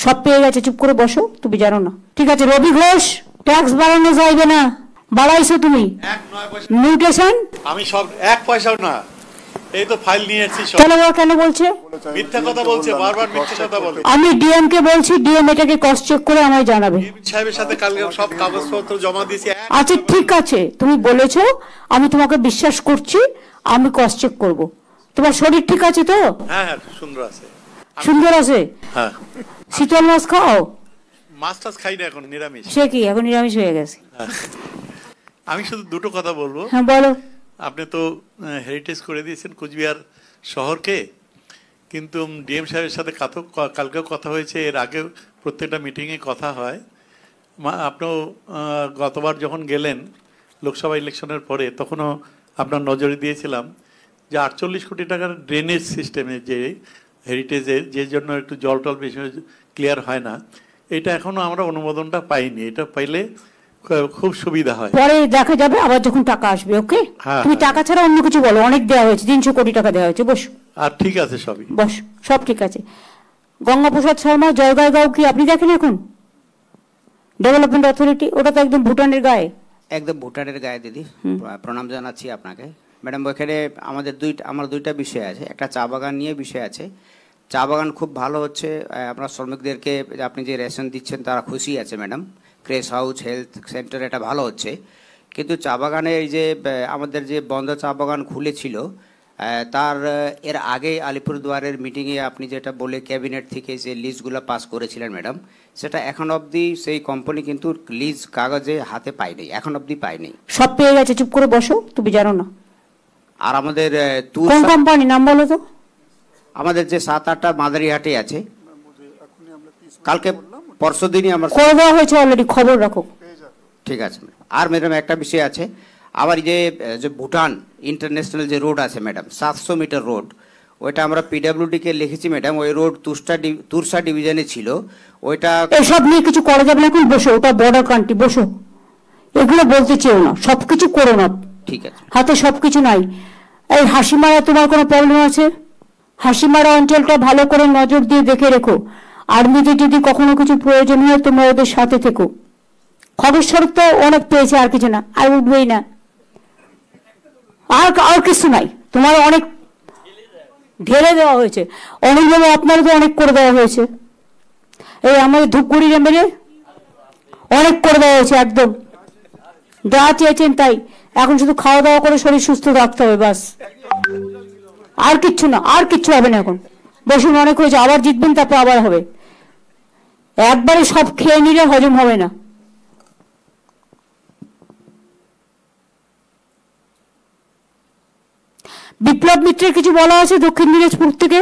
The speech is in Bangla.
সব পেয়ে গেছে, চুপ করে বসো, তুমি জানো না। ঠিক আছে রবি ঘোষ, ট্যাক্স বাড়ানো যাইবে না, বাড়াইছো তুমি। মিউটেশন আমি সব 1 পয়সাও না, এই তো ফাইল নিয়ে এসেছি সব। কেন বলছে মিথ্যা কথা বলছে, বারবার মিথ্যা কথা বলে। আমি ডিএম কে বলছি, ডিএম এটাকে ক্রস চেক করে আমায় জানাবে। সাহেবের সাথে কালকে সব কাগজপত্র জমা দিয়েছি। আচ্ছা ঠিক আছে, তুমি বলেছো, আমি তোমাকে বিশ্বাস করছি, আমি ক্রস চেক করব। তোমার শরীর ঠিক আছে তো? হ্যাঁ হ্যাঁ, সুন্দর আছে। সুন্দর আছে? হ্যাঁ। শীতল মাছ খাও? মাছ টাছ খাই না, এখন নিরামিষ। সে কি এখন নিরামিষ হয়ে গেছে? আমি শুধু দুটো কথা বলবো। হ্যাঁ বলো। আপনি তো হেরিটেজ করে দিয়েছেন কোচবিহার শহরকে, কিন্তু ডিএম সাহেবের সাথে কালকেও কথা হয়েছে, এর আগেও প্রত্যেকটা মিটিংয়ে কথা হয়। আপনিও গতবার যখন গেলেন লোকসভা ইলেকশনের পরে, তখনও আপনার নজরে দিয়েছিলাম যে 48 কোটি টাকার ড্রেনেজ সিস্টেমে যে হেরিটেজের, যে জন্য একটু জল টল বেশি ক্লিয়ার হয় না, এটা এখনও আমরা অনুমোদনটা পাইনি। এটা পাইলে খুব সুবিধা হয়। পরে দেখা যাবে আবার যখন টাকা আসবে। ওকে, তুমি টাকা ছাড়া অন্য কিছু বলো। অনেক দেওয়া হয়েছে, 300 কোটি টাকা দেওয়া হয়েছে। বস। আর ঠিক আছে, সবই বস, সব ঠিক আছে। গঙ্গাপ্রসাদ শর্মা জয়গাঁও কি আপনি দেখেন এখন? ডেভেলপমেন্ট অথরিটি, ওটা তো একদম ভুটানের গায়ে। একদম ভুটানের গায়ে দিদি, প্রণাম জানাচ্ছি আপনাকে ম্যাডাম। ওইখানে আমার দুইটা বিষয় আছে, একটা চা বাগান নিয়ে বিষয় আছে। চা বাগান খুব ভালো হচ্ছে, আপনার শ্রমিকদেরকে আপনি যে রেশন দিচ্ছেন তারা খুশি আছে madam. Craze house, health centre, এটা ভালো হচ্ছে। কিন্তু চা বাগানে এই যে আমাদের যে বন্ধ চা বাগান খুলেছিল, তার এর আগে আলিপুরদুয়ারের মিটিংয়ে আপনি যেটা বলে ক্যাবিনেট থেকে যে লিস্টগুলো পাস করেছিলেন ম্যাডাম, সেটা এখন অবধি সেই কোম্পানি কিন্তু লিজ কাগজে হাতে পায়নি, এখন অবধি পায়নি। সব পেয়ে গেছে, চুপ করে বসো, তুমি জানো না। আর আমাদের কোন কোম্পানি নাম বলো তো? আমাদের যে 7-8টা মাদারিহাটে আছে, কালকে পরশুদিনই আমার করে দেওয়া হয়েছে অলরেডি, খবর রাখো। ঠিক আছে। আর ম্যাডাম একটা বিষয় আছে, আবার যে ভুটান ইন্টারন্যাশনাল যে রোড আছে ম্যাডাম, 700 মিটার রোড, ওইটা আমরা পিডাব্লিউডি কে লিখেছি ম্যাডাম। ওই রোড তুরসা ডিভিশনে ছিল। ওইটা এসব নিয়ে কিছু করা যাবে না এখন, বসো। ওটা বর্ডার কান্ট্রি, বসো। এগুলো বলতে চেও না, সবকিছু করো না। ঠিক আছে, হাতে সবকিছু নাই। এই হাসিমারা তোমার কোনো প্রবলেম আছে? হাসিমারা অঞ্চলটা ভালো করে নজর দিয়ে দেখে রেখো। আর্মিতে যদি কখনো কিছু প্রয়োজন হয় তোমরা ওদের সাথে থেকো। খবর স্বরূপ তো অনেক পেয়েছে, আর কিছু না, আর উঠবেই না। আর কিছু নাই, তোমার অনেক ঢেলে দেওয়া হয়েছে। অনেকভাবে আপনার তো অনেক করে দেওয়া হয়েছে। এই আমাদের ধূপগুড়ির এমএলএ অনেক করে দেওয়া হয়েছে, একদম যা চেয়েছেন তাই। এখন শুধু খাওয়া দাওয়া করে শরীর সুস্থ রাখতে হবে, বাস। আর কিচ্ছু না, আর কিচ্ছু হবে না। এখন বসুন, অনেক হয়েছে। আবার জিতবেন, তারপর আবার হবে। একবারে সব খেয়ে নিলে হজম হবে না। বিপ্লব মিত্রের কিছু বলা আছে দক্ষিণ দিনাজপুর থেকে?